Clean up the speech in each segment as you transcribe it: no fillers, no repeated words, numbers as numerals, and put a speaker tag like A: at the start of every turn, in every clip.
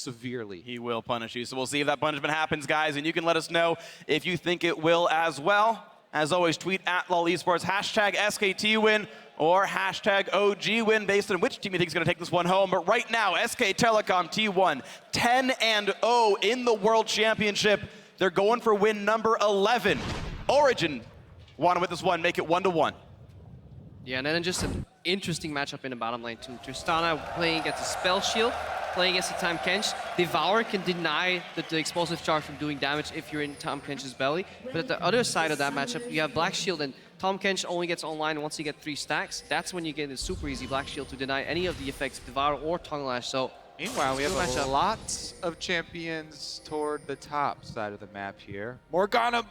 A: severely.
B: He will punish you. So we'll see if that punishment happens, guys. And you can let us know if you think it will as well. As always, tweet at LOL Esports, hashtag SKT win or hashtag OG win based on which team you think is going to take this one home. But right now, SKTelecom T1, 10-0 in the World Championship. They're going for win number 11. Origen want to win this one, make it 1-1.
C: Yeah, and then just an interesting matchup in the bottom lane too. Tristana playing against a Spell Shield, playing against the Tahm Kench. Devour can deny the explosive charge from doing damage if you're in Tahm Kench's belly. But at the other side of that matchup, you have Black Shield, and Tahm Kench only gets online once you get 3 stacks. That's when you get a super easy Black Shield to deny any of the effects of Devour or Tongue Lash. So
A: meanwhile, we have a lot of champions toward the top side of the map here. Morgana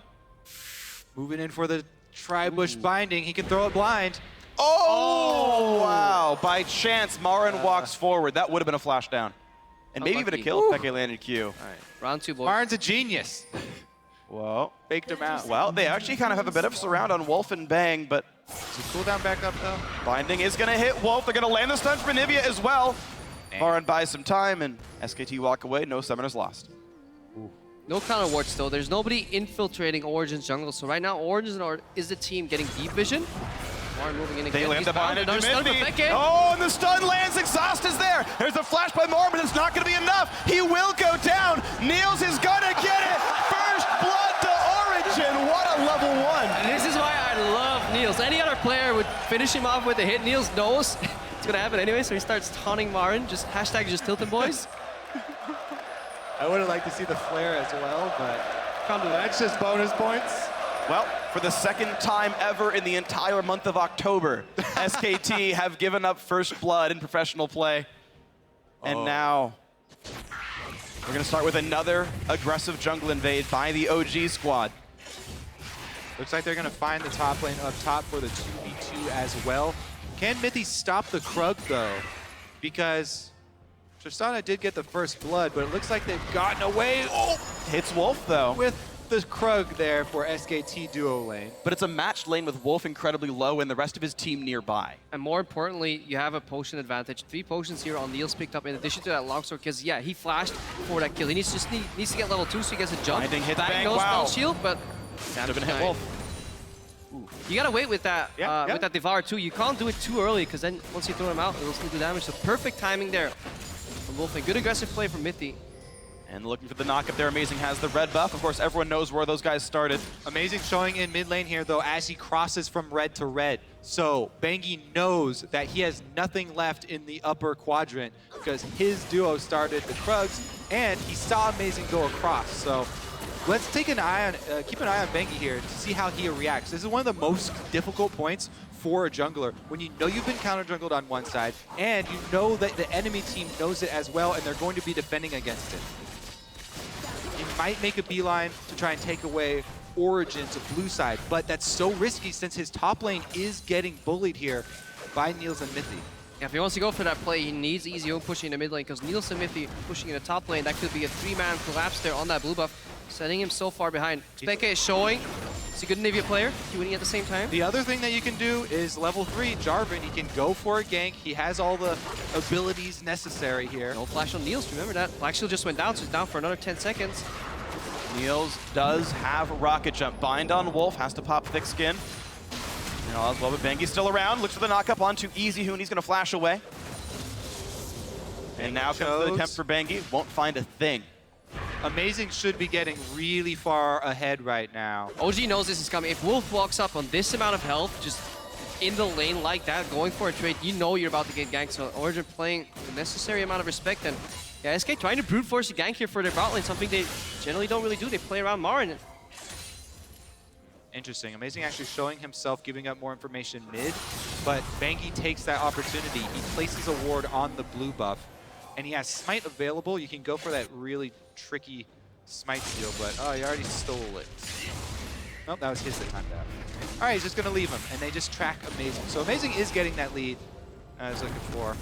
A: moving in for the Tri-Bush binding. He can throw it blind.
B: Oh, wow. By chance, Marin walks forward. That would have been a flash down. And maybe even a kill if Peke landed Q.
C: All right, round 2, boys.
A: Marin's a genius.
B: Whoa.
A: Faked him out.
B: Well, they actually kind of have a bit of a surround on Wolf and Bang, but
A: Is the cooldown back up, though?
B: Binding is going to hit Wolf. They're going to land the stun for Nivea as well. Marin buys some time, and SKT walk away. No summoners lost.
C: No counter wards though. There's nobody infiltrating Origen's jungle. So right now, Origen is the team getting deep vision. Marin moving in again.
B: They land the bind into
C: stun for Peke.
B: Oh, and the stun lands. Exhaust is there. There's a flash by Marin, but it's not going to be enough. He will go down. Niels is going to get it. First blood to Origen. What a level 1.
C: And this is why I love Niels. Any other player would finish him off with a hit. Niels knows it's going to happen anyway, so he starts taunting Marin. Just hashtag just tilting, boys.
A: I would have liked to see the flare as well, but that's just bonus points.
B: Well, for the second time ever in the entire month of October, SKT have given up first blood in professional play. And now we're going to start with another aggressive jungle invade by the OG squad.
A: Looks like they're going to find the top lane up top for the 2v2 as well. Can Mithy stop the Krug, though? Because Tristana did get the first blood, but it looks like they've gotten away. Oh!
B: Hits Wolf, though.
A: With the Krug there for SKT duo lane.
B: But it's a matched lane with Wolf incredibly low and the rest of his team nearby.
C: And more importantly, you have a potion advantage. 3 potions here on Niels picked up in addition to that longsword, because yeah, he flashed for that kill. He needs to get level 2 so he gets a jump.
B: Binding hits
C: Bang,
B: Bang,
C: no
B: wow.
C: spell shield, but
B: Should have been hit Wolf.
C: you gotta wait with that
B: Yeah.
C: with that Devour too. You can't do it too early, because then once you throw him out, it'll still do damage. So perfect timing there from Wolf. And good aggressive play from Mithy.
B: And looking for the knock-up there, Amazing has the red buff. Of course, everyone knows where those guys started.
A: Amazing showing in mid lane here, though, as he crosses from red to red. So Bangi knows that he has nothing left in the upper quadrant because his duo started the Krugs, and he saw Amazing go across. So let's take an eye on, keep an eye on Bangi here to see how he reacts. This is one of the most difficult points for a jungler, when you know you've been counter-jungled on one side, and you know that the enemy team knows it as well, and they're going to be defending against it. He might make a beeline to try and take away Origen's blue side, but that's so risky since his top lane is getting bullied here by Niels and Mithy.
C: Yeah, if he wants to go for that play, he needs easy own pushing in the mid lane, because Niels and Mithy pushing in the top lane, that could be a 3-man collapse there on that blue buff, setting him so far behind. Peke is showing. He's a good Nivea player, he winning at the same time.
A: The other thing that you can do is level 3, Jarvan. He can go for a gank. He has all the abilities necessary here.
C: No flash on Niels, remember that. Black Shield just went down, so he's down for another 10 seconds.
B: Niels does have a rocket jump. Bind on Wolf, has to pop thick skin. And all as well, but Bangi's still around. Looks for the knock-up onto Easy Hoon. He's going to flash away. And now comes the attempt for Bangi. Won't find a thing.
A: Amazing should be getting really far ahead right now.
C: OG knows this is coming. If Wolf walks up on this amount of health, just in the lane like that, going for a trade, you know you're about to get ganked. So Origen playing the necessary amount of respect. And yeah, SK trying to brute force a gank here for their bot lane, something they generally don't really do. They play around Marin.
A: Interesting. Amazing actually showing himself, giving up more information mid, but Bangi takes that opportunity. He places a ward on the blue buff, and he has Smite available. You can go for that really tricky Smite steal, but oh, he already stole it. Nope, that was his that timed out. All right, he's just going to leave him, and they just track Amazing. So Amazing is getting that lead I was looking for.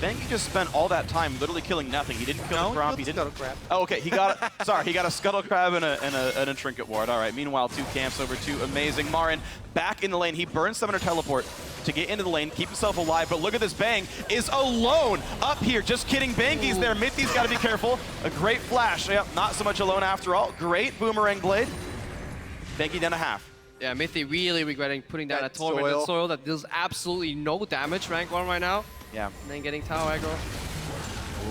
B: Bangi just spent all that time literally killing nothing. He didn't kill the Gromp. He didn't.
A: Scuttle Crab.
B: Oh, okay. He got sorry. He got a Scuttle Crab and a Trinket Ward. All right. Meanwhile, 2 camps over to Amazing. Marin back in the lane. He burns Summoner Teleport to get into the lane, keep himself alive, but look at this, Bang is alone up here. Just kidding, Bangy's there. Mithy's got to be careful. A great flash. Yep, not so much alone after all. Great boomerang blade. Bangy down to half.
C: Yeah, Mithy really regretting putting down
A: That
C: a tormented soil that deals absolutely no damage rank 1 right now.
B: Yeah.
C: And then getting tower aggro.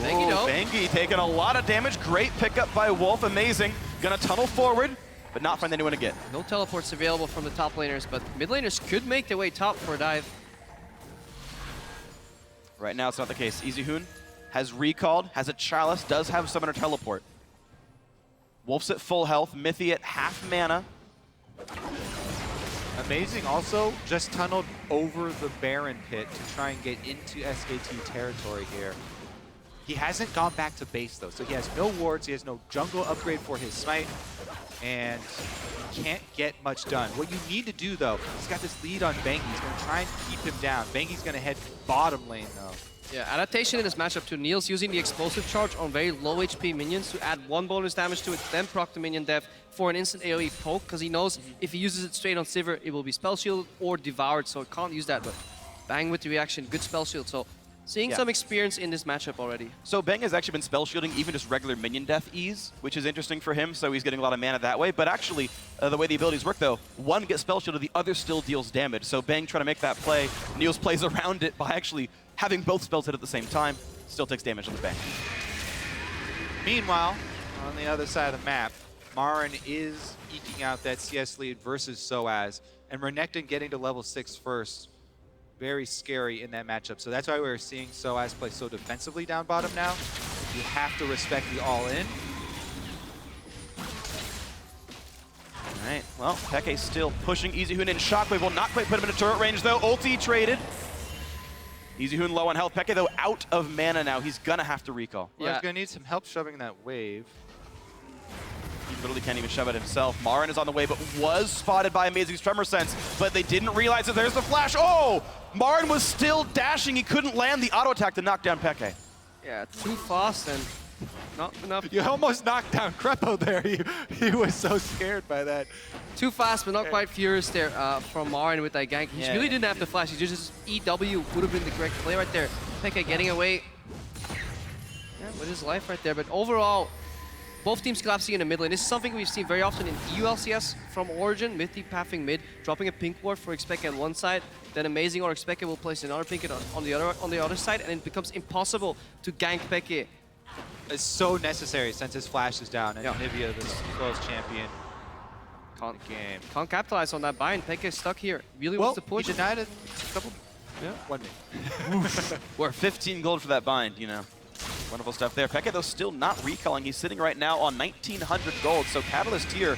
B: Bangy, Bangy taking a lot of damage. Great pickup by Wolf, amazing. Gonna tunnel forward, but not find anyone to get.
C: No teleports available from the top laners, but mid laners could make their way top for a dive.
B: Right now, it's not the case. EasyHoon has recalled, has a chalice, does have summoner teleport. Wolf's at full health, Mithy at half mana.
A: Amazing also just tunneled over the Baron pit to try and get into SKT territory here. He hasn't gone back to base though, so he has no wards, he has no jungle upgrade for his smite, and can't get much done. What you need to do though, he's got this lead on Bangy, he's gonna try and keep him down. Bangy's gonna head bottom lane though.
C: Yeah, adaptation in this matchup too. Niels using the explosive charge on very low HP minions to add 1 bonus damage to it, then proc the minion death for an instant AoE poke, because he knows if he uses it straight on Sivir, it will be spell shield or devoured, so it can't use that, but Bang with the reaction, good spell shield. So seeing some experience in this matchup already.
B: So Bang has actually been spell shielding even just regular minion death ease, which is interesting for him, so he's getting a lot of mana that way. But actually, the way the abilities work though, one gets spell shielded, the other still deals damage. So Bang trying to make that play, Niels plays around it by actually having both spells hit at the same time, still takes damage on the Bang.
A: Meanwhile, on the other side of the map, Marin is eking out that CS lead versus Soaz, and Renekton getting to level 6 first. Very scary in that matchup. So that's why we're seeing Soaz play so defensively down bottom now. You have to respect the all-in.
B: All right, well, Peke still pushing EasyHoon in. Shockwave will not quite put him into turret range though. Ulti traded. EasyHoon low on health. Peke though out of mana now. He's gonna have to recall.
A: Well, he's gonna need some help shoving that wave.
B: He literally can't even shove it himself. Marin is on the way, but was spotted by Amazing's Tremor Sense, but they didn't realize that there's the flash. Oh! Marin was still dashing. He couldn't land the auto attack to knock down Peke.
C: Yeah, too fast and not enough.
A: You almost knocked down Crepo there. He was so scared by that.
C: Too fast, but not quite furious there from Marin with that gank. He really didn't have the flash. He just EW would have been the correct play right there. Peke getting away with his life right there. But overall, both teams collapsing in the mid lane. This is something we've seen very often in EU LCS from Origen. Mithy pathing mid, dropping a pink ward for Expected on one side, then Amazing or Expected will place another pink on the other side, and it becomes impossible to gank Peke.
A: It's so necessary since his flash is down, and Nivea, the slowest champion,
C: Can't capitalize on that bind. Peke is stuck here. Really wants to push.
A: He denied it a couple. Yeah, 1 minute.
B: We're 15 gold for that bind, you know. Wonderful stuff there. Peke, though, still not recalling. He's sitting right now on 1,900 gold, so Catalyst here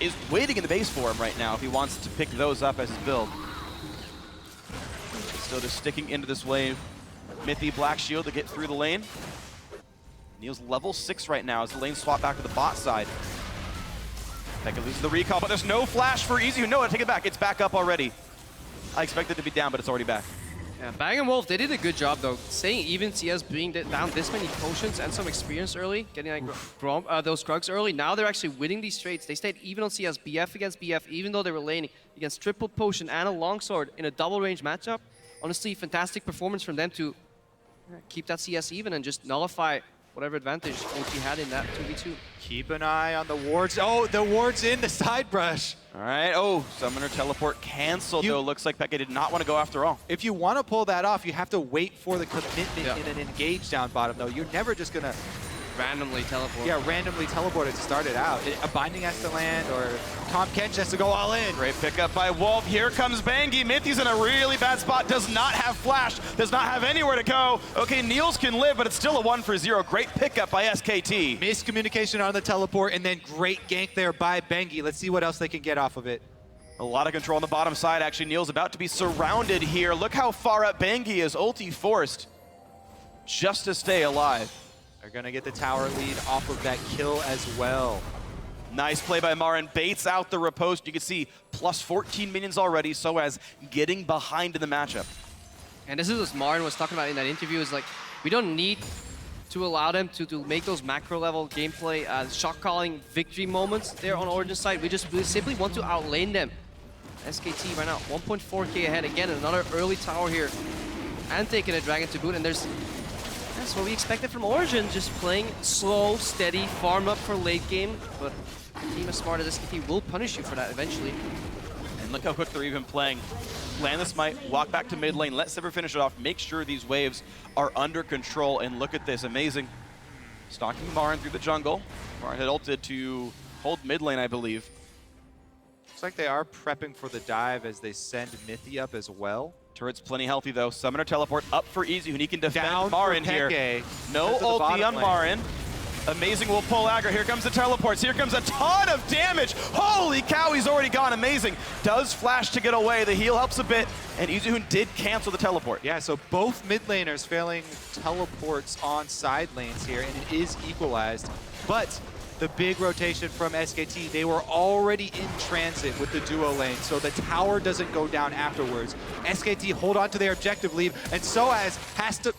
B: is waiting in the base for him right now if he wants to pick those up as his build. Still just sticking into this wave. Mithy, Black Shield to get through the lane. Neil's level 6 right now as the lane swap back to the bot side. Peke loses the recall, but there's no flash for Easy. No, take it back. It's back up already. I expected it to be down, but it's already back.
C: Yeah, Bang and Wolf, they did a good job though. Staying even CS, being down this many potions and some experience early, getting like those Krugs early. Now they're actually winning these trades. They stayed even on CS, BF against BF, even though they were laning against triple potion and a longsword in a double range matchup. Honestly, fantastic performance from them to keep that CS even and just nullify whatever advantage OT had in that 2v2.
A: Keep an eye on the wards. Oh, the ward's in the side brush.
B: All right. Oh, Summoner Teleport canceled, though. Looks like Peke did not want to go after all.
A: If you want to pull that off, you have to wait for the commitment in an engage down bottom, though. You're never just going to
C: randomly teleport.
A: Yeah, randomly teleport it to start it out. A Binding has to land, or Tom Kench has to go all in.
B: Great pickup by Wolf. Here comes Bangy. Mithy's in a really bad spot. Does not have flash. Does not have anywhere to go. Okay, Niels can live, but it's still a 1 for 0. Great pickup by SKT.
A: Miscommunication on the teleport, and then great gank there by Bangy. Let's see what else they can get off of it.
B: A lot of control on the bottom side. Actually, Niels about to be surrounded here. Look how far up Bangy is. Ulti forced just to stay alive.
A: They're going to get the tower lead off of that kill as well.
B: Nice play by Marin. Baits out the riposte. You can see plus 14 minions already, so as getting behind in the matchup.
C: And this is what Marin was talking about in that interview, is like, we don't need to allow them to make those macro level gameplay, shot calling victory moments there on Origen's side. We simply want to outlane them SKT right now 1.4k ahead. Again, another early tower here. And taking a dragon to boot. And that's what we expected from Origen. Just playing slow, steady, farm up for late game. But a team as smart as SKT will punish you for that eventually.
B: And look how quick they're even playing. Land the smite, walk back to mid lane, let Sivir finish it off, make sure these waves are under control, and look at this, amazing. Stalking Marin through the jungle. Marin had ulted to hold mid lane, I believe.
A: Looks like they are prepping for the dive as they send Mithy up as well.
B: Turret's plenty healthy though. Summoner teleport up for Easy, who he can defend
A: Down
B: Marin
A: for
B: here.
A: Peke.
B: No ulti on Marin. Amazing will pull aggro. Here comes the teleports. Here comes a ton of damage. Holy cow, he's already gone. Amazing. Does flash to get away. The heal helps a bit. And Izuhun did cancel the teleport.
A: Yeah, so both mid laners failing teleports on side lanes here, and it is equalized. But the big rotation from SKT, they were already in transit with the duo lane, so the tower doesn't go down afterwards. SKT hold on to their objective lead, and Soaz has to...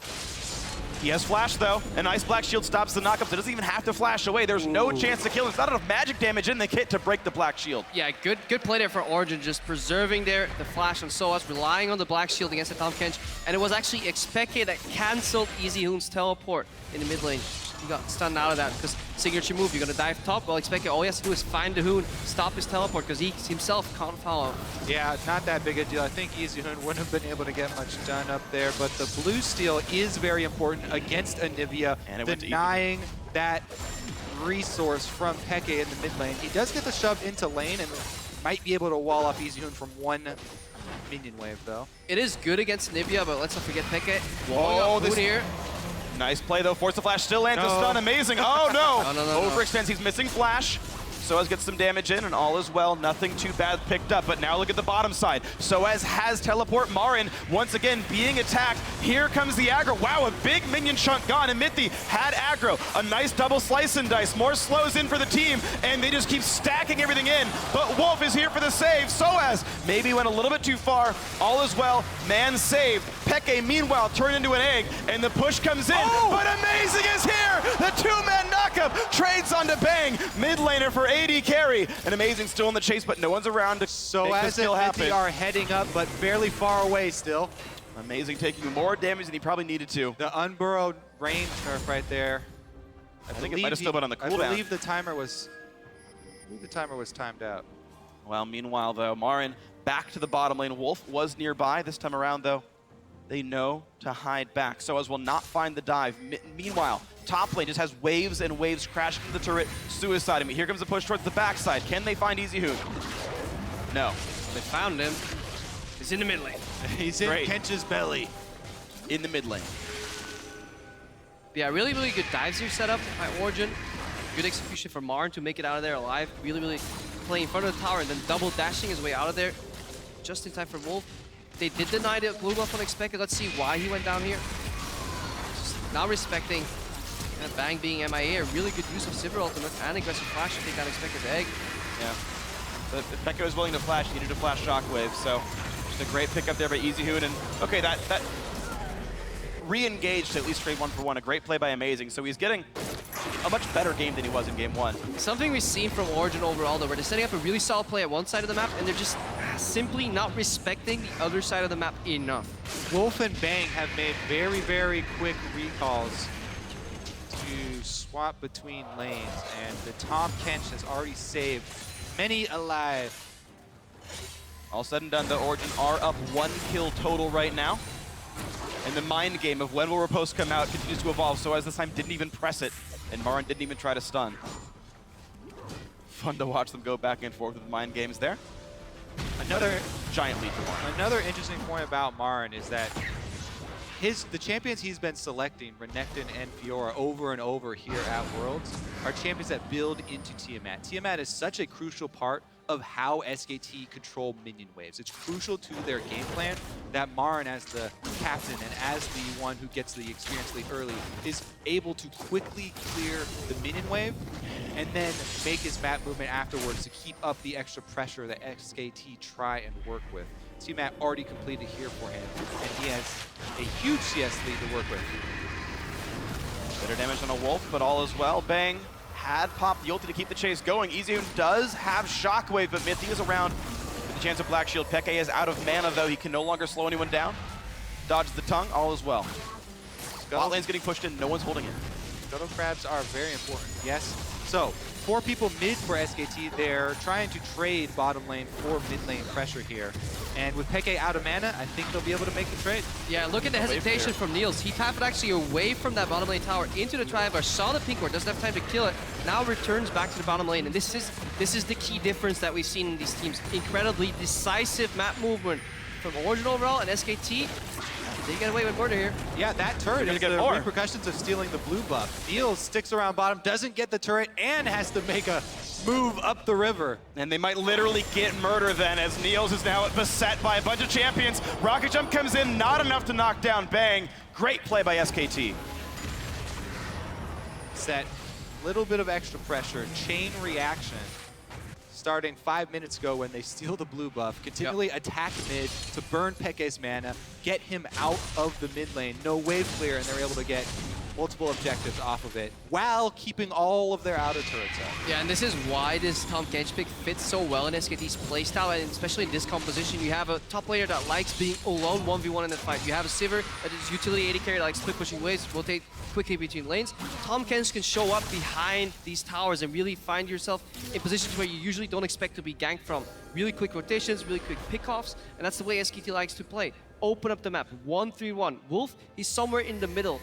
B: He has flash though. A nice black shield stops the knockup, so it doesn't even have to flash away. There's no chance to kill him. There's not enough magic damage in the kit to break the black shield.
C: Yeah, good play there for Origen, just preserving the flash on Soaz, relying on the black shield against the Tahm Kench, and it was actually Expeke that cancelled Easyhoon's teleport in the mid lane. He got stunned out of that because signature move, you're gonna dive top. Well, Expeke, all he has to do is find the Hoon, stop his teleport because he himself can't follow.
A: Yeah, not that big a deal. I think Easyhoon wouldn't have been able to get much done up there, but the blue steal is very important against Anivia, denying that resource from Peke in the mid lane. He does get the shove into lane and might be able to wall off Easyhoon from one minion wave though.
C: It is good against Anivia, but let's not forget Peke.
B: Oh, this
C: here.
B: Nice play though, force the flash, still lands a stun, amazing. Oh no!
C: No.
B: Overextends, he's missing flash. Soaz gets some damage in and all is well, nothing too bad picked up, but now look at the bottom side. Soaz has teleport. Marin once again being attacked. Here comes the aggro. Wow, a big minion chunk gone, and Mithy had aggro. A nice double slice and dice, more slows in for the team, and they just keep stacking everything in, but Wolf is here for the save. Soaz maybe went a little bit too far, all is well, man saved. Peke meanwhile turned into an egg, and the push comes in, but Amazing is here! The two-man knockup trades onto Bang, mid laner for AD carry, and Amazing still in the chase, but no one's around to make this kill happen.
A: Mithy are heading up, but fairly far away still.
B: Amazing taking more damage than he probably needed to.
A: The unburrowed range nerf right there.
B: I think it might have still been on the cooldown.
A: I believe the timer was timed out.
B: Well, meanwhile though, Marin back to the bottom lane. Wolf was nearby this time around though. They know to hide back. Soaz will not find the dive. Meanwhile, top lane just has waves and waves crashing into the turret, suiciding me. Here comes the push towards the backside. Can they find Easyhoon? No.
C: They found him. He's in the mid lane.
A: He's in Kench's belly.
B: In the mid lane.
C: Yeah, really good dives here set up by Origen. Good execution for Marin to make it out of there alive. Really playing in front of the tower and then double dashing his way out of there. Just in time for Wolf. They did deny the blue buff unexpected. Let's see why he went down here. Just not respecting and Bang being MIA. A really good use of Sivir ultimate and aggressive flash to take that unexpected egg.
B: Yeah. But if Peke was willing to flash, he needed to flash Shockwave, so just a great pickup there by Easyhoon. And okay, that re-engaged to at least trade 1-for-1. A great play by Amazing. So he's getting a much better game than he was in game 1.
C: Something we've seen from Origen overall though, where they're setting up a really solid play at one side of the map and they're just simply not respecting the other side of the map enough.
A: Wolf and Bang have made very quick recalls to swap between lanes, and the Tahm Kench has already saved many alive.
B: All said and done, the Origen are up 1 kill total right now. And the mind game of when will Riposte come out continues to evolve. Soaz this time didn't even press it, and Marin didn't even try to stun. Fun to watch them go back and forth with the mind games there. Another giant lead for Marin.
A: Another interesting point about Marin is that the champions he's been selecting, Renekton and Fiora, over and over here at Worlds, are champions that build into Tiamat. Tiamat is such a crucial part of how SKT control minion waves. It's crucial to their game plan that Marin, as the captain and as the one who gets the experience lead early, is able to quickly clear the minion wave and then make his map movement afterwards to keep up the extra pressure that SKT try and work with. Tiamat already completed here for him, and he has a huge CS lead to work with.
B: Better damage on a Wolf, but all is well. Bang had popped the ulti to keep the chase going. Easyhoon does have Shockwave, but Mithy is around. chance of Black Shield. Peke is out of mana, though. He can no longer slow anyone down. Dodges the tongue, all is well. Bot lane's getting pushed in, no one's holding it.
A: Scuttle crabs are very important, yes. So, 4 people mid for SKT. They're trying to trade bottom lane for mid lane pressure here. And with Peke out of mana, I think they'll be able to make the trade.
C: Yeah, look at the hesitation from Niels. He pathed actually away from that bottom lane tower into the triangle, saw the pink ward, doesn't have time to kill it, now returns back to the bottom lane. And this is the key difference that we've seen in these teams. Incredibly decisive map movement from Origen overall and SKT. They get away with murder here.
A: Yeah, that turret is the repercussions of stealing the blue buff. Niels sticks around bottom, doesn't get the turret, and has to make a move up the river.
B: And they might literally get murder then, as Niels is now beset by a bunch of champions. Rocket Jump comes in, not enough to knock down Bang. Great play by SKT.
A: Set, little bit of extra pressure, chain reaction. Starting 5 minutes ago when they steal the blue buff, continually attack mid to burn Peke's mana, get him out of the mid lane, no wave clear, and they're able to get multiple objectives off of it while keeping all of their outer turrets up.
C: Yeah, and this is why this Tahm Kench pick fits so well in SKT's playstyle, and especially in this composition. You have a top laner that likes being alone 1v1 in the fight. You have a Sivir that is utility AD carry that likes quick pushing waves, rotate quickly between lanes. Tahm Kench can show up behind these towers and really find yourself in positions where you usually don't expect to be ganked from. Really quick rotations, really quick pickoffs, and that's the way SKT likes to play. Open up the map, 1-3-1. Wolf, he's somewhere in the middle.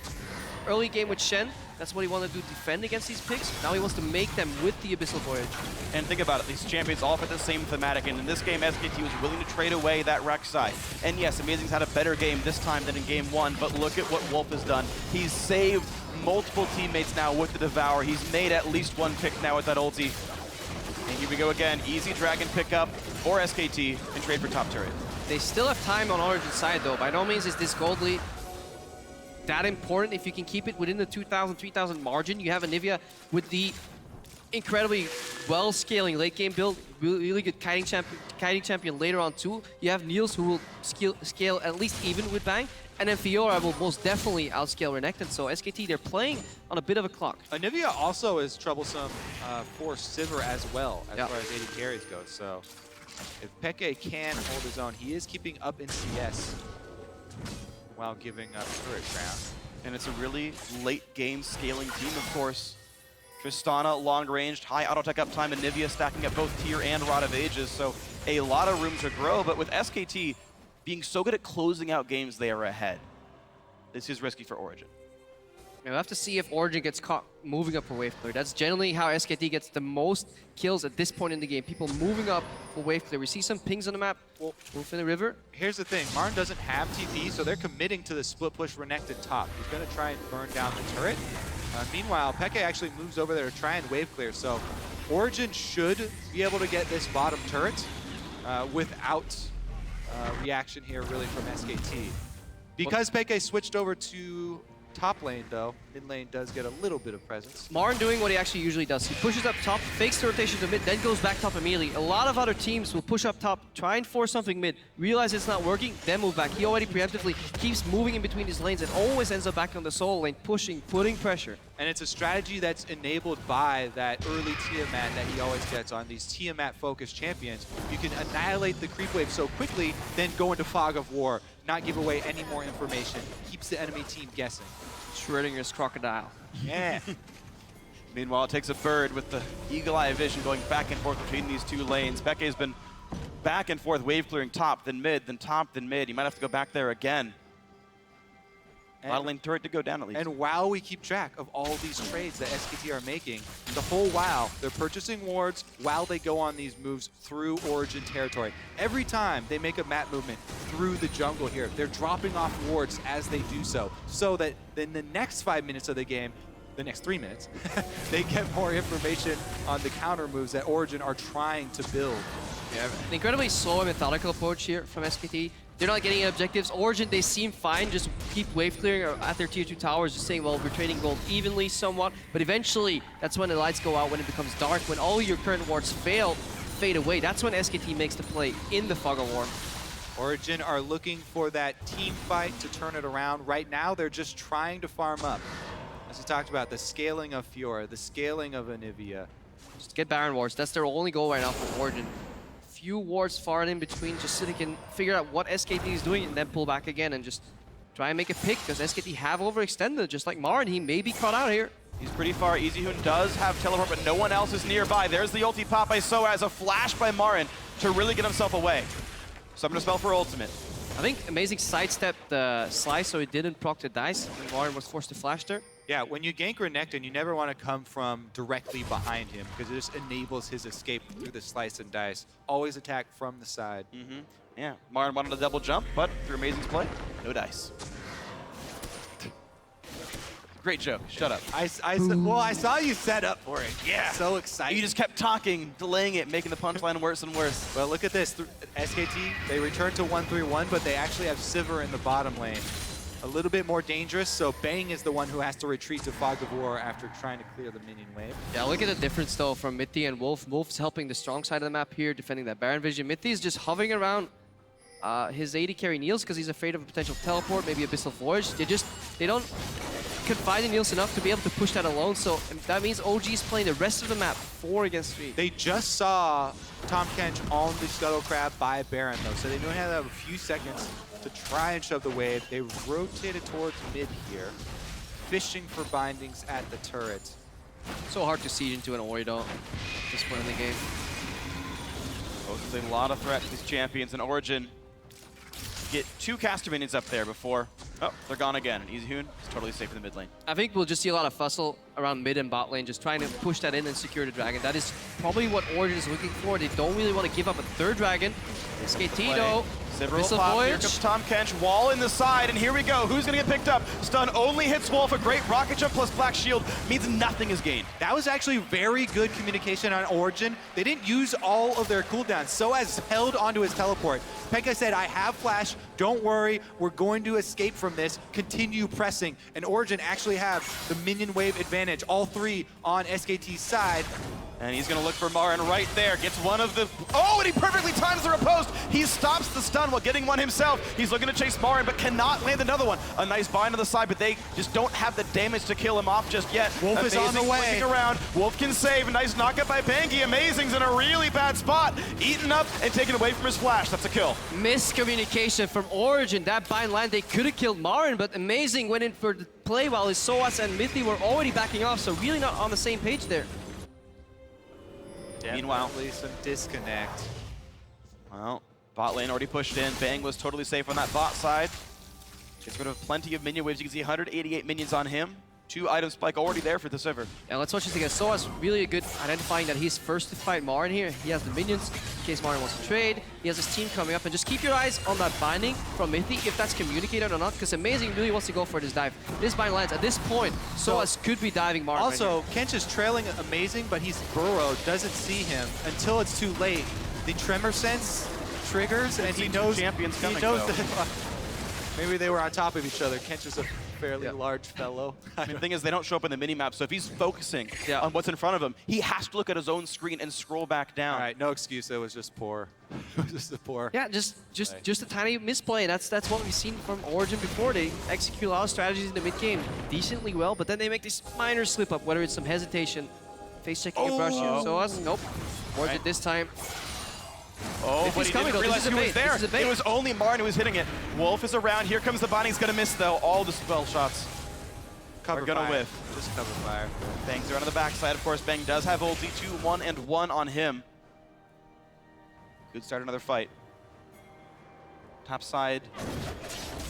C: Early game with Shen, that's what he wanted to do, defend against these picks. Now he wants to make them with the Abyssal Voyage.
B: And think about it, these champions all fit the same thematic, and in this game, SKT was willing to trade away that Rek'Sai. And yes, Amazing's had a better game this time than in game 1, but look at what Wolf has done. He's saved multiple teammates now with the Devour. He's made at least one pick now with that ulti. And here we go again, easy dragon pickup for SKT and trade for top turret.
C: They still have time on Origen's side though. By no means is this gold lead that important if you can keep it within the 2,000, 3,000 margin. You have Anivia with the incredibly well-scaling late-game build, really good kiting champion later on too. You have Niels who will scale at least even with Bang, and then Fiora will most definitely outscale Renekton. So SKT, they're playing on a bit of a clock.
A: Anivia also is troublesome for Sivir as well, as far as AD carries go. So if Peke can hold his own, he is keeping up in CS while giving up turret ground.
B: And it's a really late game scaling team, of course. Tristana, long-ranged, high auto-tech uptime, and Anivia stacking up both tier and Rod of Ages, so a lot of room to grow, but with SKT being so good at closing out games, they are ahead. This is risky for Origen.
C: We'll have to see if Origen gets caught moving up for wave clear. That's generally how SKT gets the most kills at this point in the game. People moving up for wave clear. We see some pings on the map. Wolf in the river.
A: Here's the thing. Marn doesn't have TP, so they're committing to the split push Renekton top. He's going to try and burn down the turret. Meanwhile, Peke actually moves over there to try and wave clear. So Origen should be able to get this bottom turret without reaction here really from SKT. Because Peke switched over to top lane though, mid lane does get a little bit of presence.
C: Marn doing what he actually usually does. He pushes up top, fakes the rotation to mid, then goes back top immediately. A lot of other teams will push up top, try and force something mid, realize it's not working, then move back. He already preemptively keeps moving in between his lanes and always ends up back on the solo lane, pushing, putting pressure.
A: And it's a strategy that's enabled by that early Tiamat that he always gets on these Tiamat-focused champions. You can annihilate the creep wave so quickly, then go into Fog of War, not give away any more information, keeps the enemy team guessing.
C: Schrodinger's crocodile.
A: Yeah.
B: Meanwhile, it takes a bird with the eagle-eye vision going back and forth between these two lanes. Peke's been back and forth, wave clearing top, then mid, then top, then mid. You might have to go back there again. Bot lane turret to go down at least.
A: And while we keep track of all these trades that SKT are making, the whole while they're purchasing wards while they go on these moves through Origen territory. Every time they make a map movement through the jungle here, they're dropping off wards as they do so that in the next 5 minutes of the game, the next 3 minutes, they get more information on the counter moves that Origen are trying to build.
C: Yeah, an incredibly slow and methodical approach here from SKT. They're not getting objectives. Origen, they seem fine, just keep wave clearing at their tier 2 towers, just saying, well, we're trading gold evenly somewhat. But eventually, that's when the lights go out, when it becomes dark, when all your current wards fade away. That's when SKT makes the play in the Fog of War.
A: Origen are looking for that team fight to turn it around. Right now, they're just trying to farm up. As we talked about, the scaling of Fiora, the scaling of Anivia.
C: Just get Baron wards. That's their only goal right now for Origen. few wards far in between just so they can figure out what SKT is doing and then pull back again and just try and make a pick, because SKT have overextended, just like Marin. He may be caught out here.
B: He's pretty far. Easyhoon does have teleport, but no one else is nearby. There's the ulti pop by Soaz, a flash by Marin to really get himself away. Summon a spell for ultimate.
C: I think Amazing sidestepped the slice so he didn't proc the dice, and Marin was forced to flash there.
A: Yeah, when you gank Renekton, you never want to come from directly behind him because it just enables his escape through the slice and dice. Always attack from the side.
B: Yeah, Marin wanted a double jump, but through Amazing's play, no dice. Great joke. Shut up.
A: Well, I saw you set up for it.
B: Yeah.
A: So excited.
B: You just kept talking, delaying it, making the punchline worse and worse.
A: Well, look at this. SKT, they return to 1-3-1, but they actually have Sivir in the bottom lane. A little bit more dangerous, so Bang is the one who has to retreat to Fog of War after trying to clear the minion wave.
C: Yeah, look at the difference though from Mithy and Wolf. Wolf's helping the strong side of the map here, defending that Baron vision. Mithy is just hovering around his AD carry Niels because he's afraid of a potential teleport, maybe Abyssal Voyage. They don't confide in Niels enough to be able to push that alone, so that means OG is playing the rest of the map 4 against 3.
A: They just saw Tom Kench on the Scuttle Crab by Baron though, so they only have a few seconds to try and shove the wave. They rotated towards mid here, fishing for bindings at the turret.
C: So hard to siege into an Ori though, at this point in the game.
B: Poses a lot of threat to these champions, and Origen get 2 caster minions up there before, oh, they're gone again. Easyhoon is totally safe in the mid lane.
C: I think we'll just see a lot of fussle around mid and bot lane, just trying to push that in and secure the dragon. That is probably what Origen is looking for. They don't really want to give up a 3rd dragon. SKT though,
B: Abyssal Voyage. Here comes Tom Kench, wall in the side, and here we go. Who's gonna get picked up? Stun only hits Wolf. A great rocket jump plus Black Shield means nothing is gained.
A: That was actually very good communication on Origen. They didn't use all of their cooldowns. Soaz held onto his teleport. Pekka said, I have flash, don't worry, we're going to escape from this, continue pressing. And Origen actually have the minion wave advantage, all 3 on SKT's side.
B: And he's gonna look for Marin right there. Gets one of the, oh, and he perfectly times the riposte. He stops the stun while getting one himself. He's looking to chase Marin, but cannot land another one. A nice bind on the side, but they just don't have the damage to kill him off just yet.
A: Wolf is on the way.
B: Around. Wolf can save. Nice knockup by Bangy. Amazing's in a really bad spot. Eaten up and taken away from his flash. That's a kill.
C: Miscommunication from Origen. That bind land, they could have killed Marin, but Amazing went in for the play while his Soaz and Mithy were already backing off, so really not on the same page there.
B: Meanwhile,
A: some disconnect.
B: Well, bot lane already pushed in. Bang was totally safe on that bot side. Gets rid of plenty of minion waves. You can see 188 minions on him. 2 item spike already there for the Sivir.
C: And let's watch this again. Soaz really good identifying that he's first to fight Marin here. He has the minions in case Marin wants to trade. He has his team coming up, and just keep your eyes on that binding from Mithy, if that's communicated or not, because Amazing really wants to go for this dive. This bind lands. At this point, Soaz could be diving Marin.
A: Also, Kench is trailing Amazing, but he's burrowed, doesn't see him until it's too late. The tremor sense triggers, and he knows,
B: champions coming,
A: that maybe they were on top of each other. Kench is a fairly large fellow.
B: I mean, the thing is, they don't show up in the mini-map, so if he's focusing on what's in front of him, he has to look at his own screen and scroll back down.
A: All right, no excuse. It was just poor. It was just a poor.
C: Yeah, just a tiny misplay. That's what we've seen from Origen before. They execute a lot of strategies in the mid-game decently well, but then they make this minor slip-up, whether it's some hesitation, face-checking a brush here. Soaz, nope. Origen this time.
B: Oh, but he didn't realize who was there. It was only Marin who was hitting it. Wolf is around. Here comes the binding. He's going to miss, though. All the spell shots are going to whiff.
A: Just cover fire.
B: Bang's around on the backside. Of course, Bang does have ulti. 2, 1-1 on him. Could start another fight. Top side,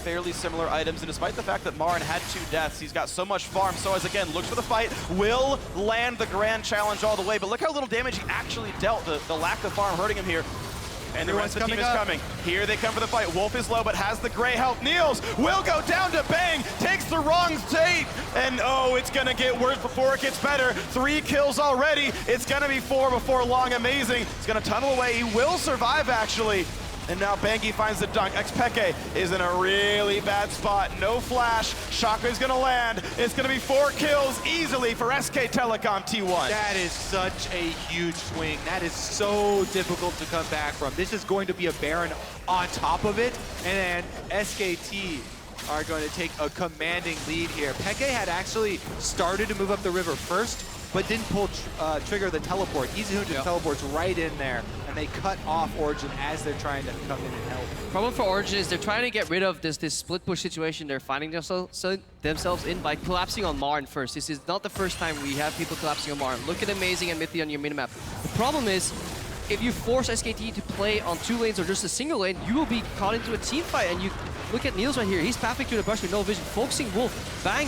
B: fairly similar items. And despite the fact that Marin had 2 deaths, he's got so much farm. Soaz, again, looks for the fight. Will land the grand challenge all the way. But look how little damage he actually dealt. The lack of farm hurting him here. And the rest of the team is coming. Here they come for the fight. Wolf is low, but has the gray health. Niels will go down to Bang. Takes the wrong take. And oh, it's going to get worse before it gets better. 3 kills already. It's going to be 4 before long. Amazing. He's going to tunnel away. He will survive, actually. And now Bangy finds the dunk. Xpeke is in a really bad spot. No flash. Shaka is going to land. It's going to be 4 kills easily for SKTelecom T1.
A: That is such a huge swing. That is so difficult to come back from. This is going to be a Baron on top of it. And then SKT are going to take a commanding lead here. Peke had actually started to move up the river first, but didn't pull trigger the teleport. EasyHoon just teleports right in there, and they cut off Origen as they're trying to come in and help.
C: Problem for Origen is they're trying to get rid of this split push situation they're finding themselves in by collapsing on Marn first. This is not the first time we have people collapsing on Marn. Look at Amazing and Mithy on your minimap. The problem is, if you force SKT to play on 2 lanes or just a single lane, you will be caught into a team fight. And you look at Niels right here. He's pathing through the brush with no vision, focusing Wolf. Bang!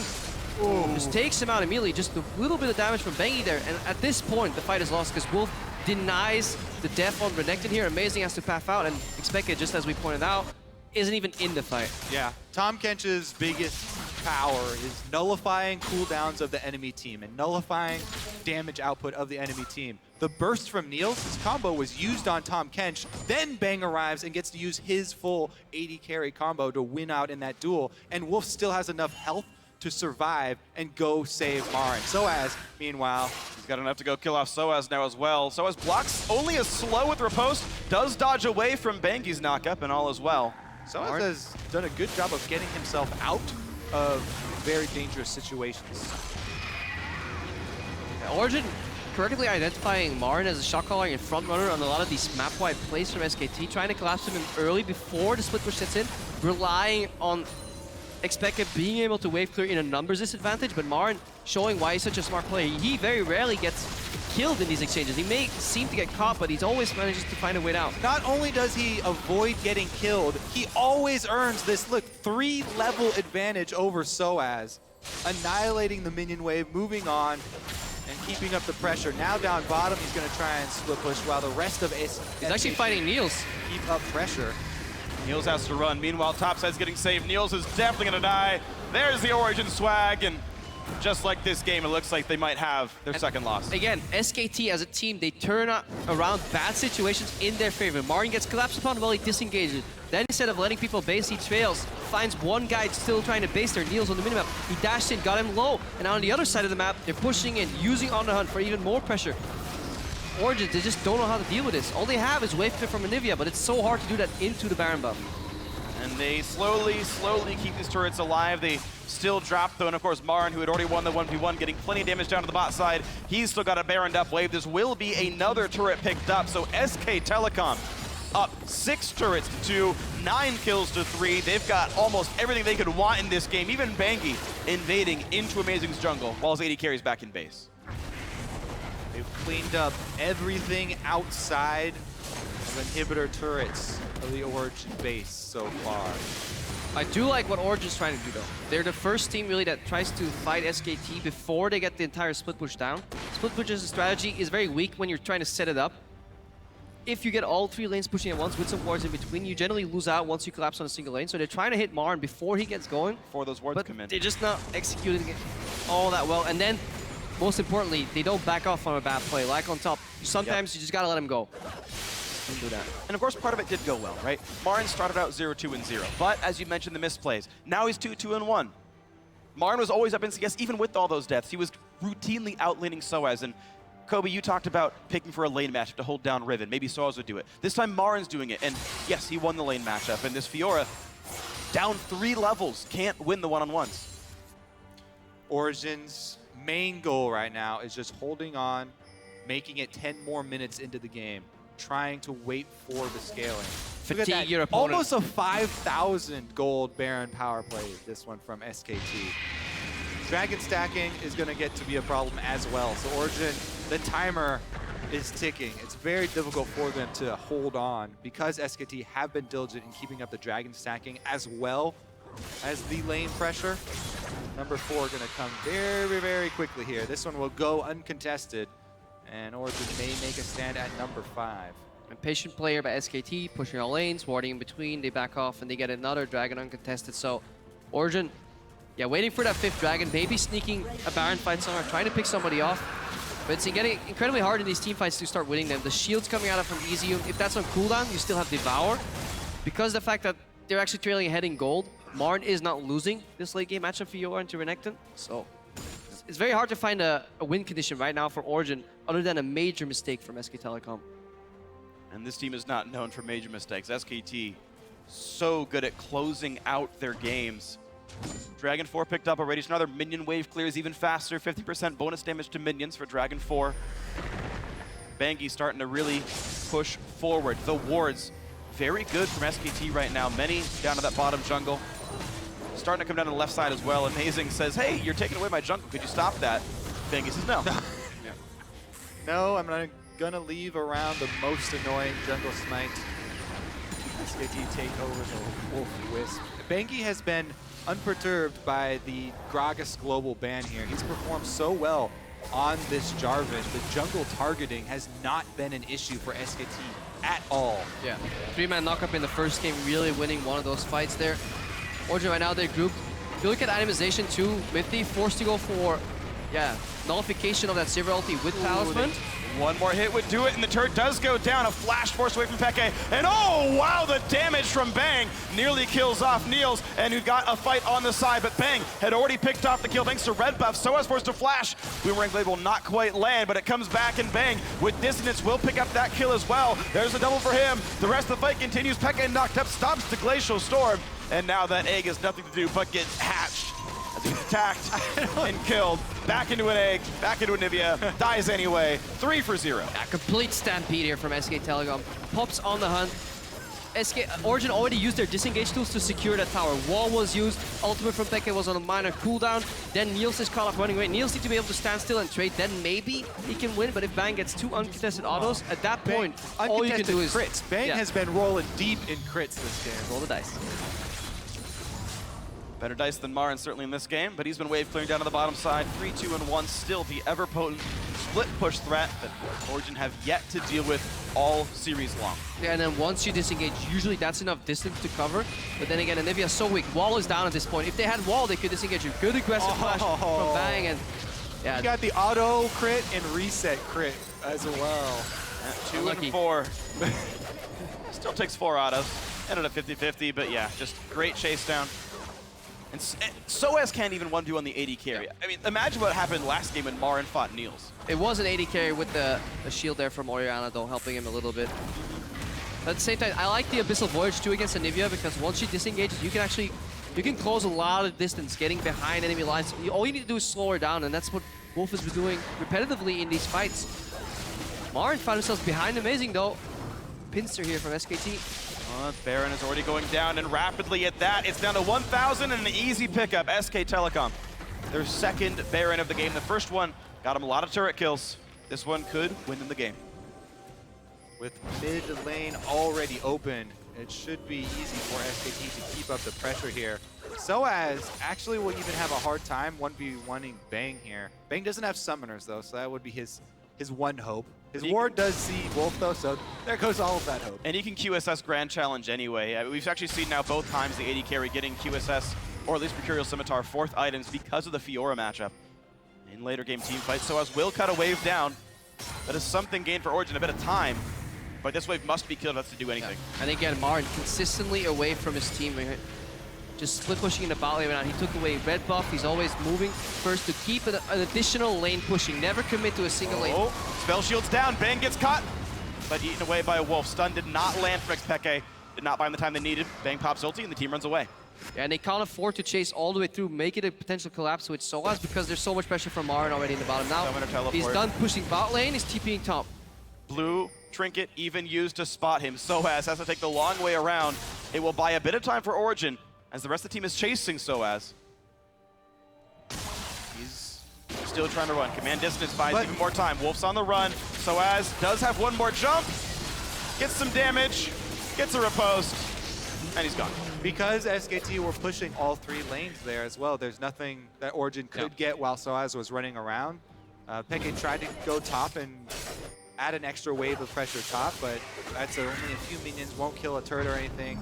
C: Just takes him out immediately. Just a little bit of damage from Bangy there. And at this point, the fight is lost because Wolf denies the death on Renekton here. Amazing has to path out, and Expected, just as we pointed out, isn't even in the fight.
A: Yeah, Tahm Kench's biggest power is nullifying cooldowns of the enemy team and nullifying damage output of the enemy team. The burst from Niels, his combo was used on Tahm Kench, then Bang arrives and gets to use his full 80 carry combo to win out in that duel, and Wolf still has enough health to survive and go save Marin. Soaz, meanwhile,
B: he's got enough to go kill off Soaz now as well. Soaz blocks only as slow with riposte, does dodge away from Bangy's knockup and all as well.
A: Soaz has done a good job of getting himself out of very dangerous situations.
C: Yeah, Origen correctly identifying Marin as a shot caller and front runner on a lot of these map-wide plays from SKT, trying to collapse him in early before the split push sets in, relying on Expected being able to wave clear in a numbers disadvantage, but Marin showing why he's such a smart player. He very rarely gets killed in these exchanges. He may seem to get caught, but he's always manages to find a way out.
A: Not only does he avoid getting killed, he always earns this, look, 3-level advantage over Soaz, annihilating the minion wave, moving on, and keeping up the pressure. Now down bottom, he's going to try and split push while the rest of
C: He's actually fighting Niels.
A: Keep up pressure.
B: Niels has to run. Meanwhile, topside's getting saved. Niels is definitely going to die. There's the Origen swag, and just like this game, it looks like they might have their second loss.
C: Again, SKT as a team, they turn around bad situations in their favor. Marin gets collapsed upon while he disengages. Then instead of letting people base, he trails, finds one guy still trying to base there, Niels on the minimap. He dashed in, got him low, and on the other side of the map, they're pushing in, using On the Hunt for even more pressure. Origen, they just don't know how to deal with this. All they have is wave clear from Anivia, but it's so hard to do that into the Baron buff.
B: And they slowly keep these turrets alive. They still drop, though, and of course, Marin, who had already won the 1v1, getting plenty of damage down to the bot side. He's still got a Baroned up wave. This will be another turret picked up, so SKTelecom up 6 turrets to 2, 9 kills to 3. They've got almost everything they could want in this game. Even Bangy invading into Amazing's jungle while his 80 carries back in base.
A: They've cleaned up everything outside of inhibitor turrets of the Origen base so far.
C: I do like what Origen's trying to do, though. They're the first team, really, that tries to fight SKT before they get the entire split push down. Split push as a strategy is very weak when you're trying to set it up. If you get all 3 lanes pushing at once with some wards in between, you generally lose out once you collapse on a single lane. So they're trying to hit Marin before he gets going.
B: Before those wards come in.
C: They're just not executing it all that well. And then, most importantly, they don't back off on a bad play. Like on top, sometimes you just gotta let him go. Do that.
B: And of course, part of it did go well, right? Marin started out 0-2-0, but as you mentioned, the misplays. Now he's 2-2-1. Marin was always up in CS, even with all those deaths. He was routinely outlaning Soaz, and Kobe, you talked about picking for a lane matchup to hold down Riven. Maybe Soaz would do it. This time, Marin's doing it, and yes, he won the lane matchup, and this Fiora, down 3 levels, can't win the one-on-ones.
A: Origen's main goal right now is just holding on, making it 10 more minutes into the game, trying to wait for the scaling. Look at
C: Fatigue
A: that.
C: your opponent.
A: Almost a 5,000 gold Baron power play, this one from SKT. Dragon stacking is going to get to be a problem as well. So Origen, the timer is ticking. It's very difficult for them to hold on because SKT have been diligent in keeping up the dragon stacking as well as the lane pressure. Number 4 going to come very, very quickly here. This one will go uncontested, and Origen may make a stand at number 5.
C: A patient player by SKT, pushing all lanes, warding in between, they back off, and they get another dragon uncontested. So Origen, yeah, waiting for that 5th dragon, maybe sneaking a Baron fight somewhere, trying to pick somebody off. But it's getting incredibly hard in these team fights to start winning them. The shield's coming out from EasyHoon. If that's on cooldown, you still have Devour. Because of the fact that they're actually trailing ahead in gold, Marin is not losing this late game matchup for Fiora into Renekton. So it's very hard to find a win condition right now for Origen, other than a major mistake from SKTelecom.
B: And this team is not known for major mistakes. SKT, so good at closing out their games. Dragon 4 picked up already, so another minion wave clears even faster. 50% bonus damage to minions for Dragon 4. Bengi starting to really push forward. The wards, very good from SKT right now. Many down to that bottom jungle. Starting to come down to the left side as well. Amazing says, hey, you're taking away my jungle. Could you stop that? Bengi says, no.
A: Yeah. No, I'm not gonna leave around the most annoying jungle smite. SKT take over the Wolf Wisp. Bengi has been unperturbed by the Gragas global ban here. He's performed so well on this Jarvan. The jungle targeting has not been an issue for SKT at all.
C: Yeah, 3-man knockup in the first game, really winning one of those fights there. Origen right now, they're grouped. If you look at itemization too, Mithy forced to go for, nullification of that Silver ulti with Talisman.
B: One more hit would do it, and the turret does go down. A flash force away from Peke. And oh, wow, the damage from Bang nearly kills off Niels, and who got a fight on the side. But Bang had already picked off the kill thanks to red buff. So as forced to flash. Boomerang Blade will not quite land, but it comes back, and Bang with dissonance will pick up that kill as well. There's a double for him. The rest of the fight continues. Peke knocked up, stops the Glacial Storm, and now that egg has nothing to do but get hatched. As he's attacked and killed. Back into an egg, back into a Nivea, dies anyway. 3 for 0.
C: A complete stampede here from SKTelecom. Pops on the hunt. Origen already used their disengage tools to secure that tower. Wall was used, ultimate from Peke was on a minor cooldown. Then Niels is caught up running away. Niels needs to be able to stand still and trade, then maybe he can win, but if Bang gets 2 uncontested autos, at that point, all you can do is...
A: crits. Bang has been rolling deep in crits this game.
C: Roll the dice.
B: Better dice than Marin, certainly in this game, but he's been wave clearing down to the bottom side. 3, 2, and 1, still the ever-potent split push threat that Origen have yet to deal with all series long.
C: Yeah, and then once you disengage, usually that's enough distance to cover. But then again, Anivia is so weak. Wall is down at this point. If they had Wall, they could disengage you. Good aggressive flash from Bang, and yeah.
A: You got the auto crit and reset crit as well.
B: 2
C: Unlucky.
B: and 4. Still takes 4 autos. Ended up 50-50, but yeah, just great chase down. And Soaz can't even 1-2 on the AD carry.
C: Yeah.
B: I mean, imagine what happened last game when Marin fought Niels.
C: It was an AD carry with the shield there from Oriana, though, helping him a little bit. But at the same time, I like the Abyssal Voyage too against Anivia, because once she disengages, you can close a lot of distance getting behind enemy lines. All you need to do is slow her down, and that's what Wolf has been doing repetitively in these fights. Marin found himself behind, amazing though. Pincer here from SKT.
B: Baron is already going down, and rapidly at that, it's down to 1,000 and an easy pickup. SKTelecom, their second Baron of the game. The first one got him a lot of turret kills. This one could win them the game.
A: With mid lane already open, it should be easy for SKT to keep up the pressure here. Soaz actually will even have a hard time 1v1ing Bang here. Bang doesn't have summoners though, so that would be his one hope. His ward does see Wolf though, so there goes all of that hope.
B: And he can QSS Grand Challenge anyway. We've actually seen now both times the AD carry getting QSS, or at least Mercurial Scimitar, 4th items because of the Fiora matchup. In later game team fights, Soaz will cut a wave down. That is something gained for Origen, a bit of time. But this wave must be killed if to do anything.
C: Yeah. And again, Marin consistently away from his team. Just split pushing in the bot lane right now. He took away red buff. He's always moving first to keep an additional lane pushing. Never commit to a single lane.
B: Spell shield's down. Bang gets caught, but eaten away by a wolf. Stun did not land for Peke. Did not buy him the time they needed. Bang pops ulti and the team runs away.
C: Yeah, and they can't afford to chase all the way through, make it a potential collapse with Soaz because there's so much pressure from Marin already in the bottom. Now he's done pushing bot lane. He's TPing top.
B: Blue trinket even used to spot him. Soaz has to take the long way around. It will buy a bit of time for Origen as the rest of the team is chasing Soaz. He's still trying to run. Command distance buys even more time. Wolf's on the run. Soaz does have one more jump. Gets some damage. Gets a riposte. And he's gone.
A: Because SKT were pushing all 3 lanes there as well, there's nothing that Origen could get while Soaz was running around. Peke tried to go top and add an extra wave of pressure top, but that's only a few minions, won't kill a turret or anything.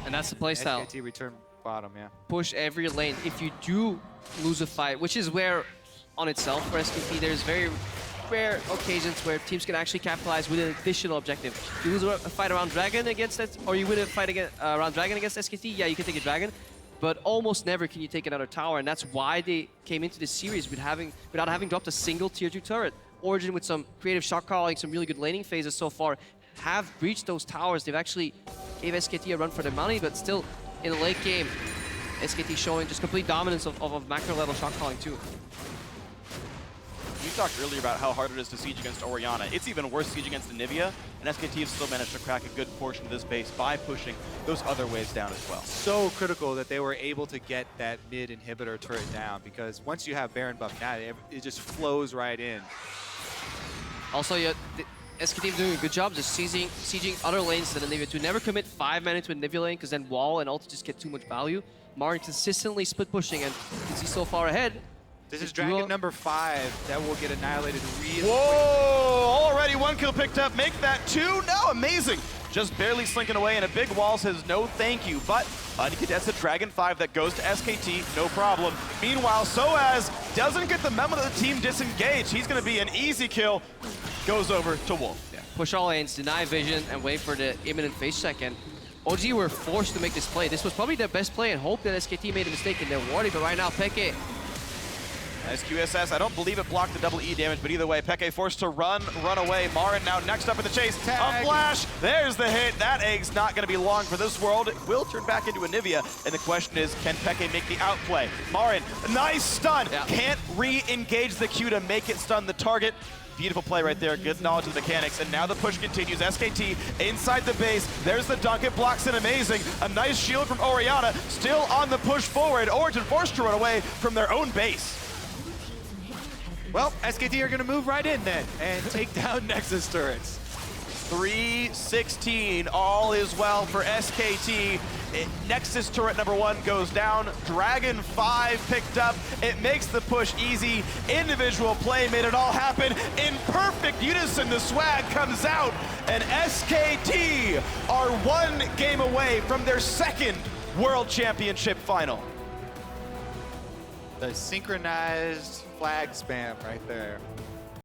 C: And that's the playstyle.
A: SKT return bottom, yeah.
C: Push every lane. If you do lose a fight, which is where, on itself, for SKT, there's very rare occasions where teams can actually capitalize with an additional objective. You lose a fight around Dragon against it, or you win a fight around Dragon against SKT, yeah, you can take a Dragon, but almost never can you take another tower, and that's why they came into this series without having dropped a single tier 2 turret. Origen, with some creative shot calling, some really good laning phases so far, have breached those towers. They've actually gave SKT a run for their money, but still, in the late game, SKT showing just complete dominance of macro level shot calling too.
B: You talked earlier about how hard it is to siege against Oriana. It's even worse siege against Anivia, and SKT have still managed to crack a good portion of this base by pushing those other waves down as well.
A: So critical that they were able to get that mid inhibitor turret down, because once you have Baron buff now, it just flows right in.
C: Also, yeah, the SKT doing a good job just sieging other lanes than Anivia too. Never commit 5 mana to Anivia lane, because then Wall and Ult just get too much value. Marin consistently split pushing, and because he's so far ahead.
A: This is Dragon number 5 that will get annihilated really quickly.
B: Whoa! Already 1 kill picked up. Make that 2. No, amazing. Just barely slinking away, and a big wall says no thank you. But that's a Dragon 5 that goes to SKT, no problem. Meanwhile, Soaz doesn't get the memo that the team disengaged. He's going to be an easy kill. Goes over to Wolf.
C: Yeah. Push all lanes, deny vision, and wait for the imminent face check. And OG were forced to make this play. This was probably their best play, and hope that SKT made a mistake in their warding. But right now, Peke.
B: Nice QSS. I don't believe it blocked the double E damage, but either way, Peke forced to run away. Marin now next up in the chase.
A: Tag.
B: A flash. There's the hit. That egg's not going to be long for this world. It will turn back into Anivia, and the question is, can Peke make the outplay? Marin, nice stun.
C: Yeah.
B: Can't re-engage the Q to make it stun the target. Beautiful play right there. Good knowledge of the mechanics. And now the push continues. SKT inside the base. There's the dunk. It blocks it amazing. A nice shield from Oriana. Still on the push forward. Origin forced to run away from their own base.
A: Well, SKT are going to move right in then and take down Nexus turrets.
B: 3-16, all is well for SKT. Nexus turret number 1 goes down. Dragon 5 picked up. It makes the push easy. Individual play made it all happen. In perfect unison, the swag comes out. And SKT are 1 game away from their 2nd World Championship final.
A: The synchronized flag spam right there.